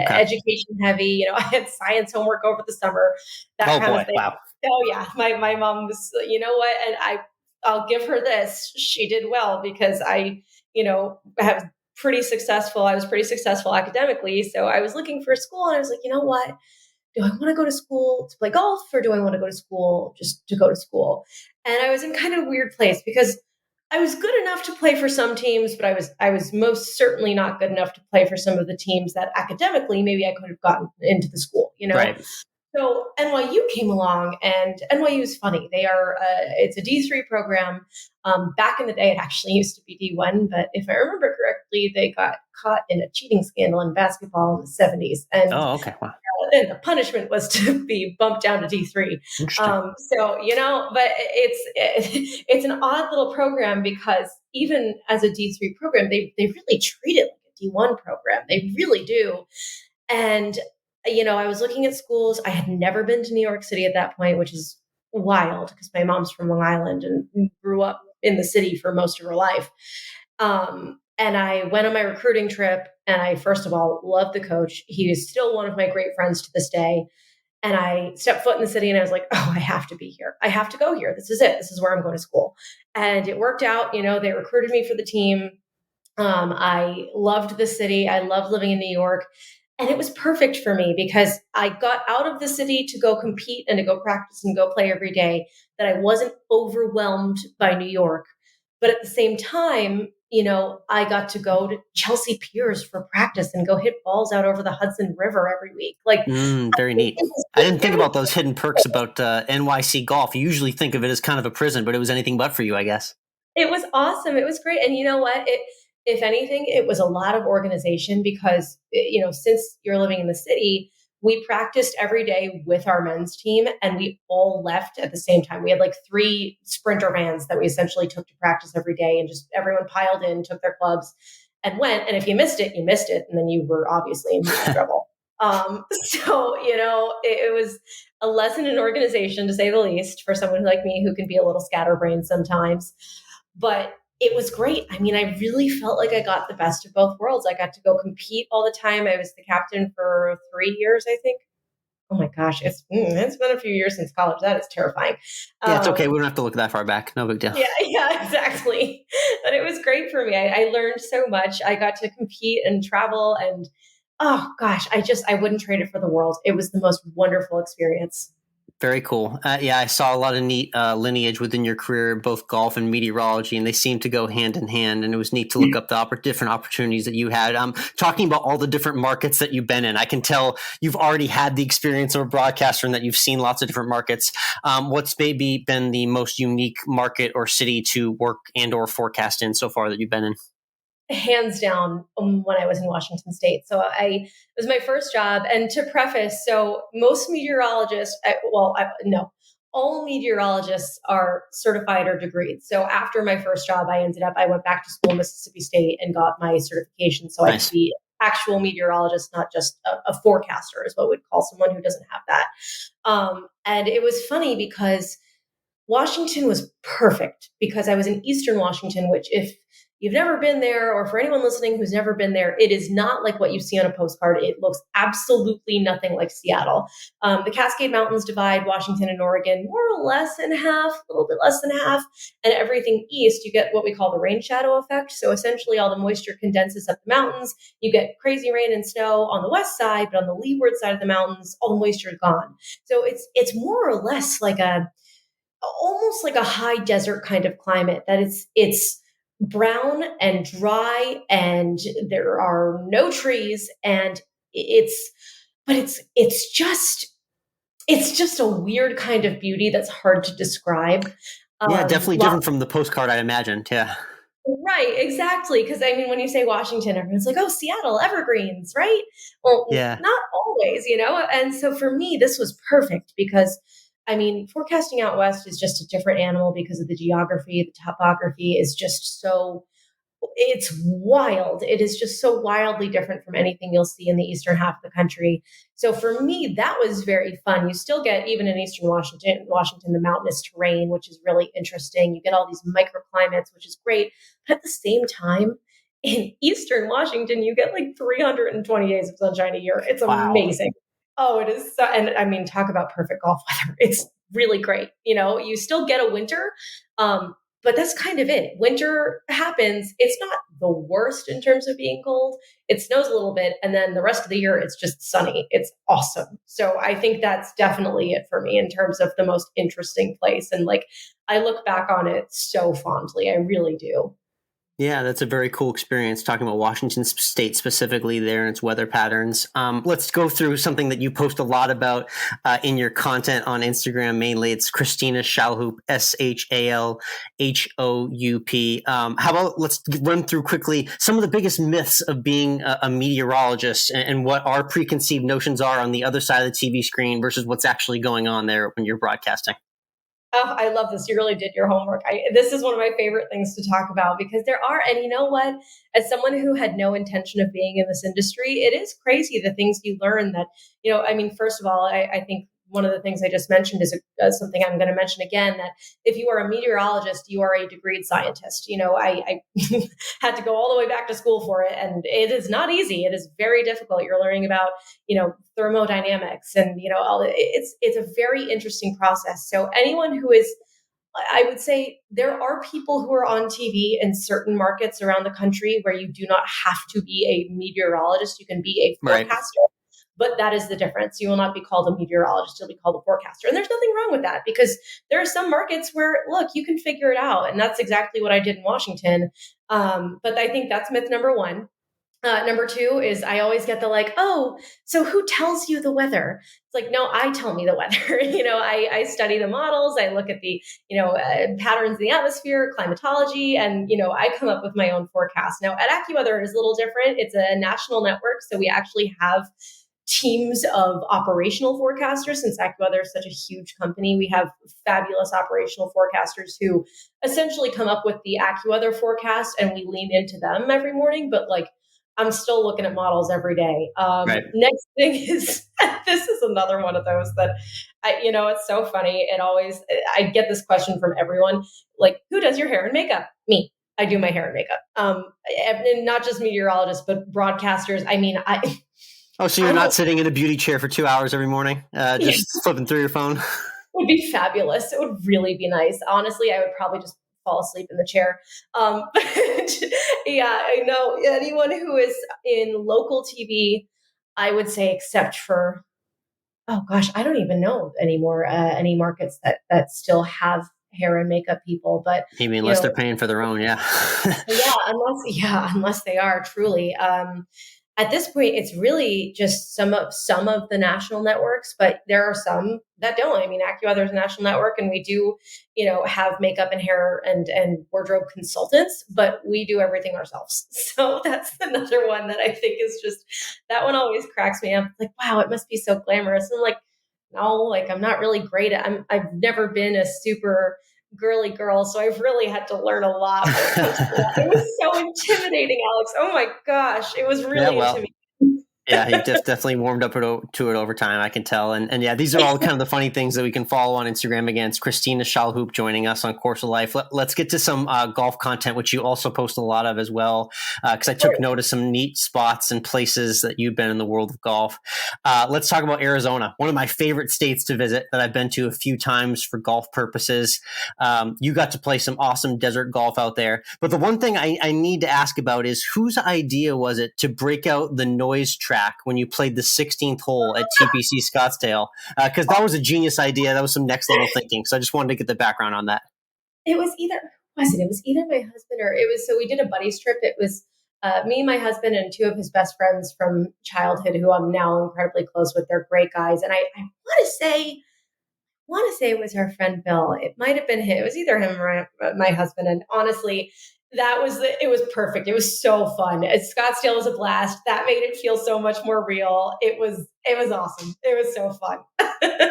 Speaker 3: education heavy. I had science homework over the summer, that kind of thing.
Speaker 1: Wow.
Speaker 3: Oh yeah. My mom was, you know what? And I'll give her this. She did well, because I was pretty successful academically. So I was looking for a school, and I was like, you know what? do I want to go to school to play golf, or do I want to go to school just to go to school? And I was in kind of a weird place because I was good enough to play for some teams, but I was most certainly not good enough to play for some of the teams that academically maybe I could have gotten into the school, you know?
Speaker 1: Right.
Speaker 3: So NYU came along, and NYU is funny. They are it's a D3 program. Back in the day, it actually used to be D1, but if I remember correctly, they got caught in a cheating scandal in basketball in the 70s, and
Speaker 1: Oh, okay. Wow.
Speaker 3: and the punishment was to be bumped down to D3. So but it's an odd little program because even as a D3 program, they really treat it like a D1 program. They really do. And I was looking at schools. I had never been to New York City at that point, which is wild because my mom's from Long Island and grew up in the city for most of her life. And I went on my recruiting trip, and I, first of all, loved the coach. He is still one of my great friends to this day. And I stepped foot in the city and I was like, oh, I have to be here. I have to go here. This is it. This is where I'm going to school. And it worked out. They recruited me for the team. I loved the city. I loved living in New York. And it was perfect for me because I got out of the city to go compete and to go practice and go play every day, that I wasn't overwhelmed by New York. But at the same time, I got to go to Chelsea Piers for practice and go hit balls out over the Hudson River every week.
Speaker 1: Very neat. I didn't think about those hidden perks about NYC golf. You usually think of it as kind of a prison, but it was anything but for you, I guess.
Speaker 3: It was awesome. It was great. And you know what? If anything, it was a lot of organization because, since you're living in the city, we practiced every day with our men's team and we all left at the same time. We had like 3 sprinter vans that we essentially took to practice every day, and just everyone piled in, took their clubs and went. And if you missed it, you missed it. And then you were obviously in huge trouble. It was a lesson in organization, to say the least, for someone like me who can be a little scatterbrained sometimes. But it was great. I mean, I really felt like I got the best of both worlds. I got to go compete all the time. I was the captain for 3 years, I think. Oh my gosh, it's been a few years since college. That is terrifying.
Speaker 1: Yeah, it's okay. We don't have to look that far back. No big deal.
Speaker 3: Yeah, exactly. But it was great for me. I learned so much. I got to compete and travel, and oh gosh, I wouldn't trade it for the world. It was the most wonderful experience.
Speaker 1: Very cool. I saw a lot of neat lineage within your career, both golf and meteorology, and they seem to go hand in hand. And it was neat to look up the different opportunities that you had. Talking about all the different markets that you've been in, I can tell you've already had the experience of a broadcaster and that you've seen lots of different markets. What's maybe been the most unique market or city to work and or forecast in so far that you've been in?
Speaker 3: Hands down, when I was in Washington State. So it was my first job. And to preface, so most meteorologists, all meteorologists are certified or degreed. So after my first job, I went back to school in Mississippi State and got my certification. So nice. I could be actual meteorologist, not just a forecaster, is what we'd call someone who doesn't have that. And it was funny because Washington was perfect because I was in Eastern Washington, which, if you've never been there, or for anyone listening who's never been there, it is not like what you see on a postcard. It looks absolutely nothing like Seattle. The Cascade Mountains divide Washington and Oregon more or less in half, a little bit less than half. And everything east, you get what we call the rain shadow effect. So essentially all the moisture condenses up the mountains. You get crazy rain and snow on the west side, but on the leeward side of the mountains, all the moisture is gone. So it's more or less like almost like a high desert kind of climate, that it's brown and dry and there are no trees, and it's just a weird kind of beauty that's hard to describe.
Speaker 1: Definitely different from the postcard, I imagined. Yeah.
Speaker 3: Right, exactly. Because I mean, when you say Washington, everyone's like, oh, Seattle, evergreens, right? Well,
Speaker 1: yeah.
Speaker 3: Not always, And so for me, this was perfect because, I mean, forecasting out west is just a different animal because of the geography. The topography is just it's wild. It is just so wildly different from anything you'll see in the eastern half of the country. So for me, that was very fun. You still get, even in eastern Washington, the mountainous terrain, which is really interesting. You get all these microclimates, which is great. But at the same time, in eastern Washington, you get like 320 days of sunshine a year. It's amazing. Oh, it is. And I mean, talk about perfect golf weather. It's really great. You still get a winter, But that's kind of it. Winter happens. It's not the worst in terms of being cold. It snows a little bit. And then the rest of the year, it's just sunny. It's awesome. So I think that's definitely it for me in terms of the most interesting place. And like, I look back on it so fondly. I really do.
Speaker 1: Yeah, that's a very cool experience talking about Washington State specifically there and its weather patterns. Let's go through something that you post a lot about in your content on Instagram mainly. It's Kristina Shalhoup, Shalhoup. How about let's run through quickly some of the biggest myths of being a meteorologist and what our preconceived notions are on the other side of the TV screen versus what's actually going on there when you're broadcasting.
Speaker 3: Oh, I love this. You really did your homework. This is one of my favorite things to talk about because there are, and you know what, as someone who had no intention of being in this industry, it is crazy the things you learn that, I mean, first of all, I think one of the things I just mentioned is something I'm going to mention again, that if you are a meteorologist, you are a degreed scientist. I had to go all the way back to school for it. And it is not easy. It is very difficult. You're learning about, thermodynamics and, it's a very interesting process. So anyone who is, I would say there are people who are on TV in certain markets around the country where you do not have to be a meteorologist. You can be a forecaster. Right. But that is the difference. You will not be called a meteorologist. You'll be called a forecaster. And there's nothing wrong with that because there are some markets where, look, you can figure it out. And that's exactly what I did in Washington. But I think that's myth number one. Number two is I always get the oh, so who tells you the weather? It's like, no, I tell me the weather. I study the models. I look at the, patterns in the atmosphere, climatology, and, I come up with my own forecast. Now at AccuWeather, it is a little different. It's a national network. So we actually have teams of operational forecasters. Since AccuWeather is such a huge company, we have fabulous operational forecasters who essentially come up with the AccuWeather forecast and we lean into them every morning. But I'm still looking at models every day. Right. Next thing is, this is another one of those that it's so funny. I get this question from everyone, who does your hair and makeup? Me. I do my hair and makeup. And not just meteorologists, but broadcasters. I mean,
Speaker 1: Oh, so you're not sitting in a beauty chair for 2 hours every morning, just flipping through your phone?
Speaker 3: Would be fabulous. It would really be nice. Honestly, I would probably just fall asleep in the chair. But yeah, I know anyone who is in local TV, I would say, except for, oh gosh, I don't even know anymore, any markets that still have hair and makeup people, but
Speaker 1: maybe unless they're paying for their own. Yeah.
Speaker 3: unless they are truly, at this point, it's really just some of the national networks, but there are some that don't. I mean, AccuWeather is a national network, and we do, have makeup and hair and wardrobe consultants, but we do everything ourselves. So that's another one that I think is just, that one always cracks me up. Wow, it must be so glamorous. And no, I'm not really great at. I've never been a super girly girl, so I've really had to learn a lot. It was so intimidating, Alex. Oh my gosh, it was really intimidating.
Speaker 1: Yeah, he definitely warmed up to it over time, I can tell. And yeah, these are all kind of the funny things that we can follow on Instagram. Again, it's Kristina Shalhoup joining us on Course of Life. Let's get to some golf content, which you also post a lot of as well, because I took note of some neat spots and places that you've been in the world of golf. Let's talk about Arizona, one of my favorite states to visit that I've been to a few times for golf purposes. You got to play some awesome desert golf out there. But the one thing I need to ask about is whose idea was it to break out the noise track when you played the 16th hole at TPC Scottsdale? Because that was a genius idea. That was some next level thinking. So I just wanted to get the background on that.
Speaker 3: It was either my husband or so we did a buddies trip. It was me, my husband, and two of his best friends from childhood who I'm now incredibly close with. They're great guys. And I want to say it was our friend Bill. It might have been him. It was either him or my husband. And honestly, it was perfect. It was so fun. Scottsdale was a blast. That made it feel so much more real. It was awesome. It was so fun.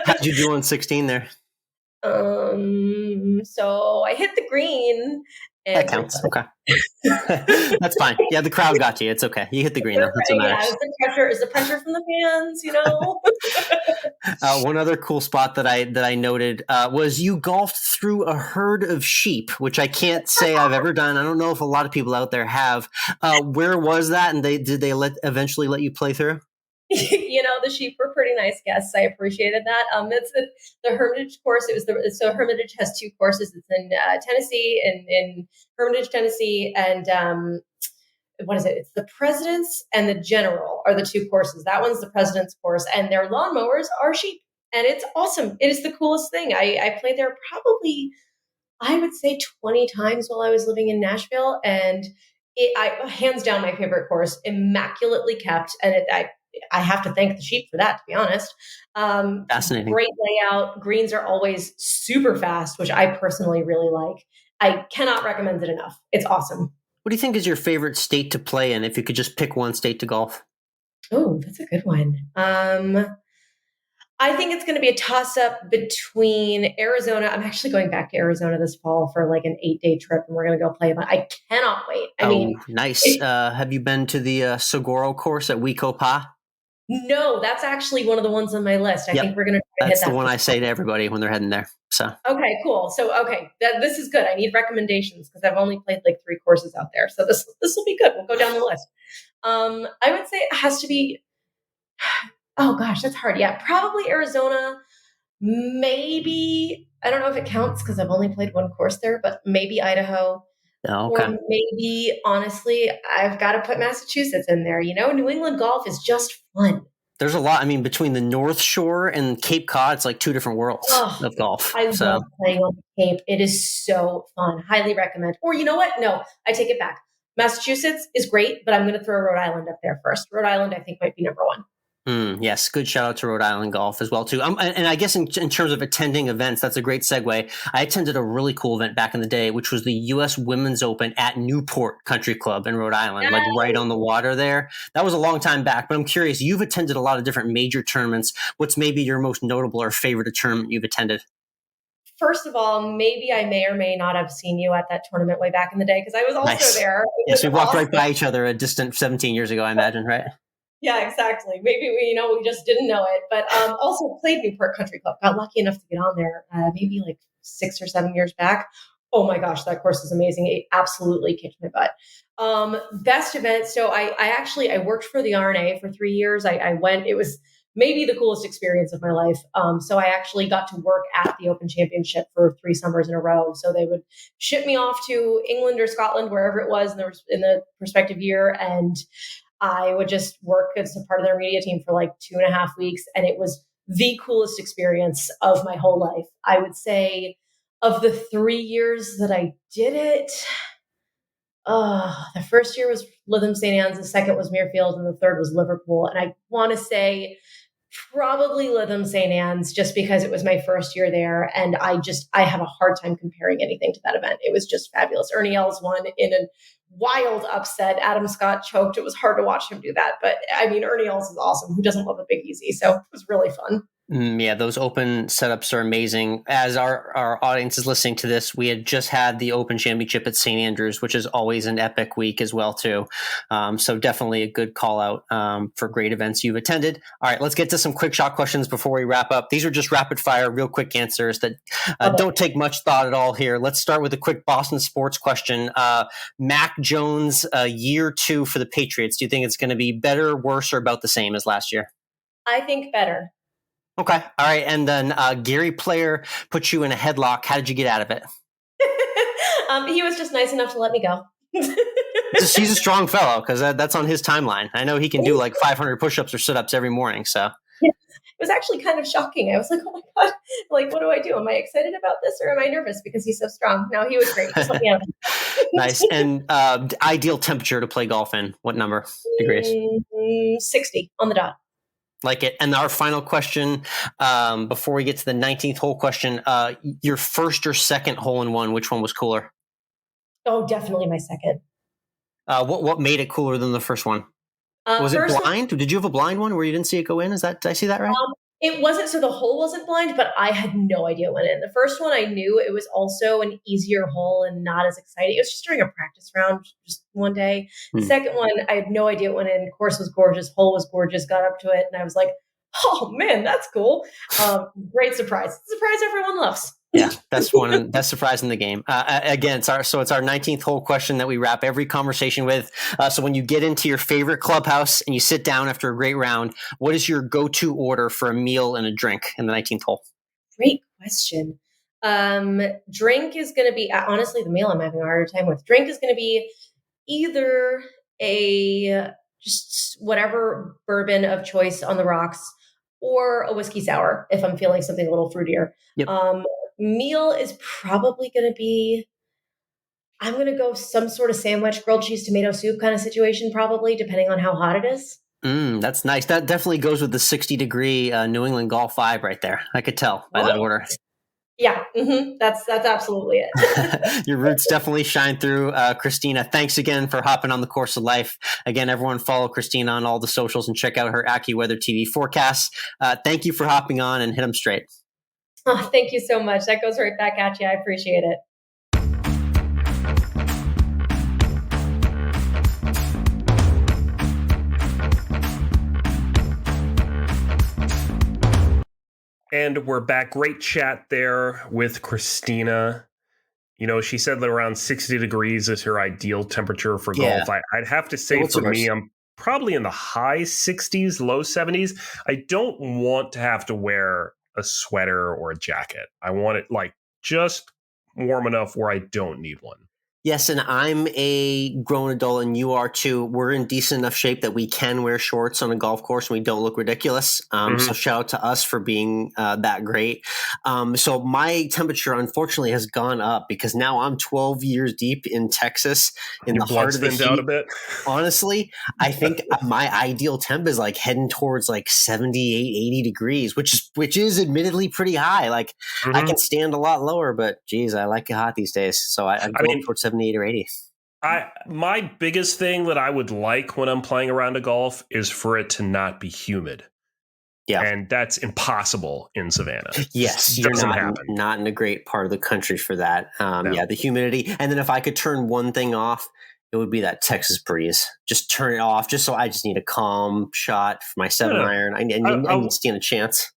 Speaker 1: How'd you do on 16 there?
Speaker 3: So I hit the green. And
Speaker 1: that counts. Okay. That's fine. Yeah, the crowd got you. It's okay. You hit the green. That's what matters.
Speaker 3: Yeah, it's the pressure from the fans,
Speaker 1: One other cool spot that I noted was you golfed through a herd of sheep, which I can't say I've ever done. I don't know if a lot of people out there have. Where was that? And did they eventually let you play through?
Speaker 3: The sheep were pretty nice guests. I appreciated that. It's the Hermitage course. So Hermitage has two courses. It's in Tennessee, in Hermitage, Tennessee, and what is it? It's the President's and the General are the two courses. That one's the President's course, and their lawnmowers are sheep, and it's awesome. It is the coolest thing. I played there probably, I would say, 20 times while I was living in Nashville, and hands down my favorite course, immaculately kept, and I have to thank the sheep for that, to be honest.
Speaker 1: Fascinating.
Speaker 3: Great layout. Greens are always super fast, which I personally really like. I cannot recommend it enough. It's awesome.
Speaker 1: What do you think is your favorite state to play in if you could just pick one state to golf?
Speaker 3: Oh, that's a good one. I think it's going to be a toss-up between Arizona. I'm actually going back to Arizona this fall for like an 8-day trip, and we're going to go play. But I cannot wait. I mean,
Speaker 1: nice. Have you been to the Seguro course at Wecopa?
Speaker 3: No, that's actually one of the ones on my list. I think we're going to hit that.
Speaker 1: That's the one I say to everybody when they're heading there. So
Speaker 3: okay, cool. So this is good. I need recommendations because I've only played like 3 courses out there. So this will be good. We'll go down the list. I would say it has to be. Oh gosh, that's hard. Yeah, probably Arizona. Maybe, I don't know if it counts because I've only played one course there, but maybe Idaho.
Speaker 1: Oh, okay.
Speaker 3: Or maybe, honestly, I've got to put Massachusetts in there. New England golf is just fun.
Speaker 1: There's a lot. I mean, between the North Shore and Cape Cod, it's like 2 different worlds of golf.
Speaker 3: I love playing on the Cape. It is so fun. Highly recommend. Or you know what? No, I take it back. Massachusetts is great, but I'm going to throw Rhode Island up there first. Rhode Island, I think, might be number 1.
Speaker 1: Yes, good shout out to Rhode Island golf as well too. And I guess in terms of attending events, that's a great segue. I attended a really cool event back in the day, which was the U.S. Women's Open at Newport Country Club in Rhode Island, like right on the water there. That was a long time back, but I'm curious. You've attended a lot of different major tournaments. What's maybe your most notable or favorite tournament you've attended?
Speaker 3: First of all, maybe I may or may not have seen you at that tournament way back in the day because I was also there.
Speaker 1: Yes, we walked right by each other a distant 17 years ago, I imagine, right?
Speaker 3: Yeah, exactly. Maybe we just didn't know it, but also played Newport Country Club. Got lucky enough to get on there maybe like 6 or 7 years back. Oh my gosh, that course is amazing. It absolutely kicked my butt. Best event. So I worked for the RNA for 3 years. I went. It was maybe the coolest experience of my life. So I actually got to work at the Open Championship for 3 summers in a row. So they would ship me off to England or Scotland, wherever it was in the respective year, and I would just work as a part of their media team for like 2.5 weeks. And it was the coolest experience of my whole life. I would say of the 3 years that I did it, the first year was Lytham St. Anne's, the second was Muirfield, and the third was Liverpool. And I want to say probably Lytham St. Anne's just because it was my first year there. And I have a hard time comparing anything to that event. It was just fabulous. Ernie Els won in a wild upset. Adam Scott choked. It was hard to watch him do that. But I mean, Ernie Els is awesome. Who doesn't love a Big Easy? So it was really fun.
Speaker 1: Yeah, those open setups are amazing. As our audience is listening to this, we had just had the Open Championship at St. Andrews, which is always an epic week as well, too. So definitely a good call out for great events you've attended. All right, let's get to some quick shot questions before we wrap up. These are just rapid fire, real quick answers that don't take much thought at all here. Let's start with a quick Boston sports question. Mac Jones, year 2 for the Patriots. Do you think it's going to be better, worse, or about the same as last year?
Speaker 3: I think better.
Speaker 1: Okay. All right. And then Gary Player put you in a headlock. How did you get out of it?
Speaker 3: He was just nice enough to let me go.
Speaker 1: He's a strong fellow because that's on his timeline. I know he can do like 500 push-ups or sit-ups every morning. So
Speaker 3: yeah. It was actually kind of shocking. I was like, oh my God, like, what do I do? Am I excited about this or am I nervous because he's so strong? No, he was great. Just let me out.
Speaker 1: Nice. And ideal temperature to play golf in? What number degrees?
Speaker 3: 60 on the dot.
Speaker 1: Like it. And our final question, before we get to the 19th hole question, your first or second hole in one, which one was cooler?
Speaker 3: Oh, definitely my second.
Speaker 1: What made it cooler than the first one? Was it blind? Did you have a blind one where you didn't see it go in? Did I see that right?
Speaker 3: It wasn't, so the hole wasn't blind, but I had no idea it went in. The first one I knew it was also an easier hole and not as exciting. It was just during a practice round just one day. The second one, I had no idea it went in. Course was gorgeous. Hole was gorgeous. Got up to it and I was like, oh man, that's cool. Great surprise. Surprise everyone loves.
Speaker 1: Yeah, best surprise in the game. Again, it's our 19th hole question that we wrap every conversation with. So when you get into your favorite clubhouse and you sit down after a great round, what is your go-to order for a meal and a drink in the 19th hole?
Speaker 3: Great question. Drink is going to be, honestly, the meal I'm having a harder time with. Drink is going to be either just whatever bourbon of choice on the rocks, or a whiskey sour if I'm feeling something a little fruitier.
Speaker 1: Yep.
Speaker 3: Meal is probably going to be, I'm going to go some sort of sandwich, grilled cheese, tomato soup kind of situation, probably, depending on how hot it is.
Speaker 1: That's nice. That definitely goes with the 60-degree New England golf vibe right there. I could tell by that order.
Speaker 3: Yeah, that's absolutely it.
Speaker 1: Your roots definitely shine through. Kristina, thanks again for hopping on the Course of Life. Again, everyone follow Kristina on all the socials and check out her AccuWeather TV forecasts. Thank you for hopping on and hit them straight.
Speaker 3: Oh, thank you so much. That goes right back at you. I appreciate it.
Speaker 2: And we're back. Great chat there with Kristina. You know, she said that around 60 degrees is her ideal temperature for golf. I'd have to say for me, I'm probably in the high 60s, low 70s. I don't want to have to wear a sweater or a jacket. I want it like just warm enough where I don't need one.
Speaker 1: Yes, and I'm a grown adult and you are too. We're in decent enough shape that we can wear shorts on a golf course and we don't look ridiculous. So shout out to us for being that great. So my temperature, unfortunately, has gone up because now I'm 12 years deep in Texas in the heart of the heat.
Speaker 2: Out a bit.
Speaker 1: Honestly, I think my ideal temp is like heading towards like 78, 80 degrees, which is admittedly pretty high. Like I can stand a lot lower, but geez, I like it hot these days. So I go towards 78 or 80.
Speaker 2: My biggest thing that I would like when I'm playing around a golf is for it to not be humid. Yeah. And that's impossible in Savannah.
Speaker 1: Yes, you're not in a great part of the country for that. No. Yeah, the humidity. And then if I could turn one thing off, it would be that Texas breeze. Just turn it off, just so I just need a calm shot for my 7-iron. I need to stand a chance.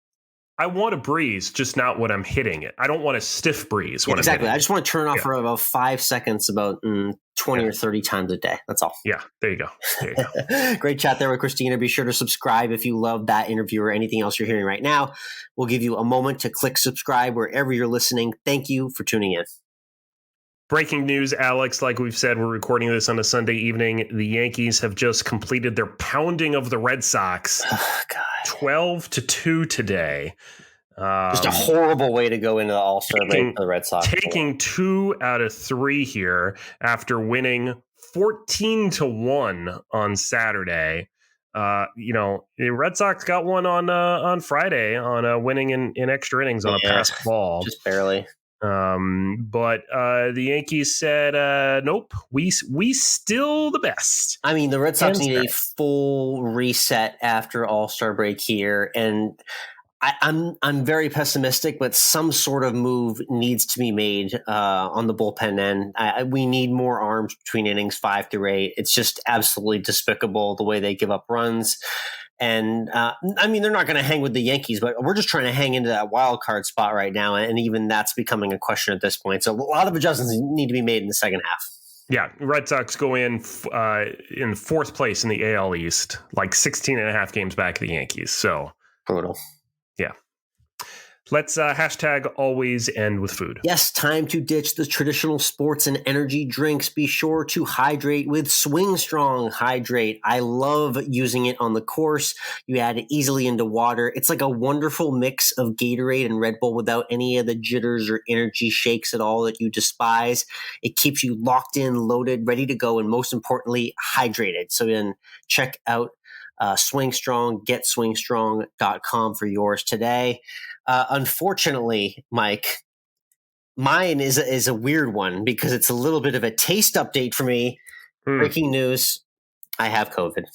Speaker 2: I want a breeze, just not when I'm hitting it. I don't want a stiff breeze. When
Speaker 1: exactly.
Speaker 2: I'm
Speaker 1: I just want to turn off for about 5 seconds, about 20 or 30 times a day. That's all.
Speaker 2: Yeah, there you go.
Speaker 1: Great chat there with Kristina. Be sure to subscribe if you love that interview or anything else you're hearing right now. We'll give you a moment to click subscribe wherever you're listening. Thank you for tuning in.
Speaker 2: Breaking news, Alex, like we've said, we're recording this on a Sunday evening. The Yankees have just completed their pounding of the Red Sox.
Speaker 1: Oh, God.
Speaker 2: 12-2 today.
Speaker 1: Just a horrible way to go into the All-Star break for the Red Sox.
Speaker 2: Taking 2 out of 3 here after winning 14-1 on Saturday. The Red Sox got one on Friday on winning in extra innings on a passed ball.
Speaker 1: Just barely.
Speaker 2: But the Yankees said, nope, we still the best.
Speaker 1: I mean, the Red Sox need a full reset after All-Star break here, and I'm very pessimistic, but some sort of move needs to be made on the bullpen end. We need more arms between innings 5 through 8. It's just absolutely despicable the way they give up runs. And they're not going to hang with the Yankees, but we're just trying to hang into that wild card spot right now. And even that's becoming a question at this point. So a lot of adjustments need to be made in the second half.
Speaker 2: Yeah, Red Sox go in 4th place in the AL East, like 16 and a half games back of the Yankees. So
Speaker 1: brutal.
Speaker 2: Yeah. Let's hashtag always end with food.
Speaker 1: Yes, time to ditch the traditional sports and energy drinks. Be sure to hydrate with Swing Strong Hydrate. I love using it on the course. You add it easily into water. It's like a wonderful mix of Gatorade and Red Bull without any of the jitters or energy shakes at all that you despise. It keeps you locked in, loaded, ready to go, and most importantly, hydrated. So then check out Swing Strong, GetSwingStrong.com for yours today. Unfortunately, Mike, mine is a weird one because it's a little bit of a taste update for me. Breaking news, I have COVID.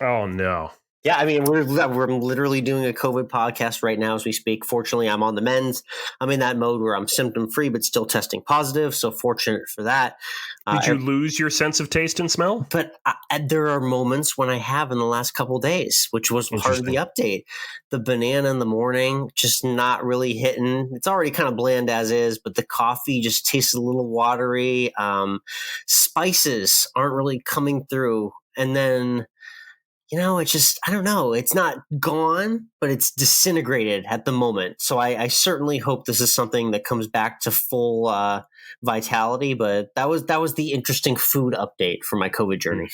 Speaker 2: Oh, no.
Speaker 1: Yeah, I mean, we're literally doing a COVID podcast right now as we speak. Fortunately, I'm on the mends. I'm in that mode where I'm symptom-free but still testing positive, so fortunate for that.
Speaker 2: Did you lose your sense of taste and smell?
Speaker 1: But there are moments when I have in the last couple of days, which was part of the update. The banana in the morning, just not really hitting. It's already kind of bland as is, but the coffee just tastes a little watery. Spices aren't really coming through. And then, it's just, I don't know. It's not gone, but it's disintegrated at the moment. So I certainly hope this is something that comes back to full vitality. But that was the interesting food update for my COVID journey.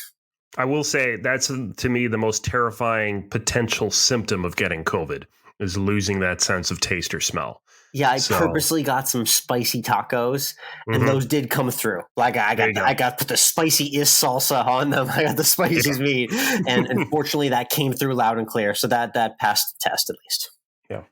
Speaker 2: I will say that's, to me, the most terrifying potential symptom of getting COVID is losing that sense of taste or smell.
Speaker 1: Yeah, I purposely got some spicy tacos, and those did come through. Like I got put the spicy-ist salsa on them. I got the spiciest meat, and unfortunately, that came through loud and clear. So that passed the test at least.
Speaker 2: Yeah.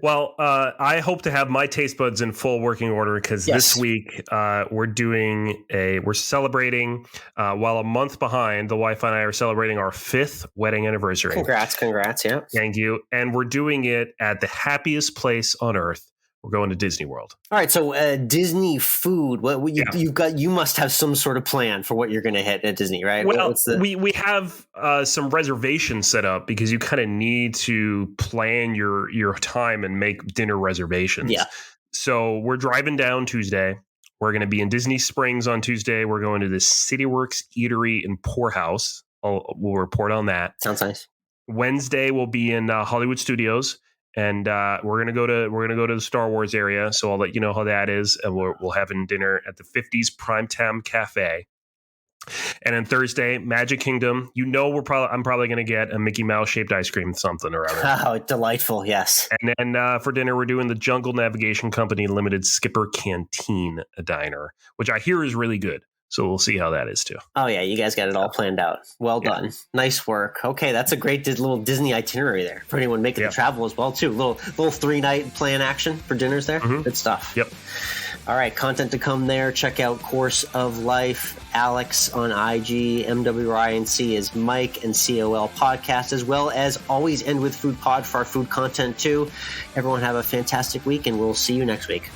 Speaker 2: Well, I hope to have my taste buds in full working order because this week we're celebrating while a month behind. The wife and I are celebrating our 5th wedding anniversary.
Speaker 1: Congrats. Yeah.
Speaker 2: Thank you. And we're doing it at the happiest place on earth. We're going to Disney World.
Speaker 1: All right. So Disney food, you've got, you must have some sort of plan for what you're going to hit at Disney, right?
Speaker 2: Well, we have some reservations set up because you kind of need to plan your time and make dinner reservations.
Speaker 1: Yeah.
Speaker 2: So we're driving down Tuesday. We're going to be in Disney Springs on Tuesday. We're going to the CityWorks Eatery and Poorhouse. We'll report on that.
Speaker 1: Sounds nice.
Speaker 2: Wednesday we'll be in Hollywood Studios. And we're gonna go to the Star Wars area, so I'll let you know how that is, and we'll have dinner at the 50s Primetime Cafe. And then Thursday, Magic Kingdom. I'm probably gonna get a Mickey Mouse shaped ice cream, something or other.
Speaker 1: Oh, delightful! Yes.
Speaker 2: And then for dinner, we're doing the Jungle Navigation Company Limited Skipper Canteen diner, which I hear is really good. So we'll see how that is too.
Speaker 1: Oh yeah, you guys got it all planned out. Well done. Nice work. Okay, that's a great little Disney itinerary there for anyone making the travel as well too. Little 3-night plan action for dinners there. Good stuff.
Speaker 2: Yep.
Speaker 1: All right, content to come there. Check out Course of Life, Alex on IG, MWRINC is Mike, and COL Podcast, as well as Always End with Food Pod for our food content too. Everyone have a fantastic week, and we'll see you next week.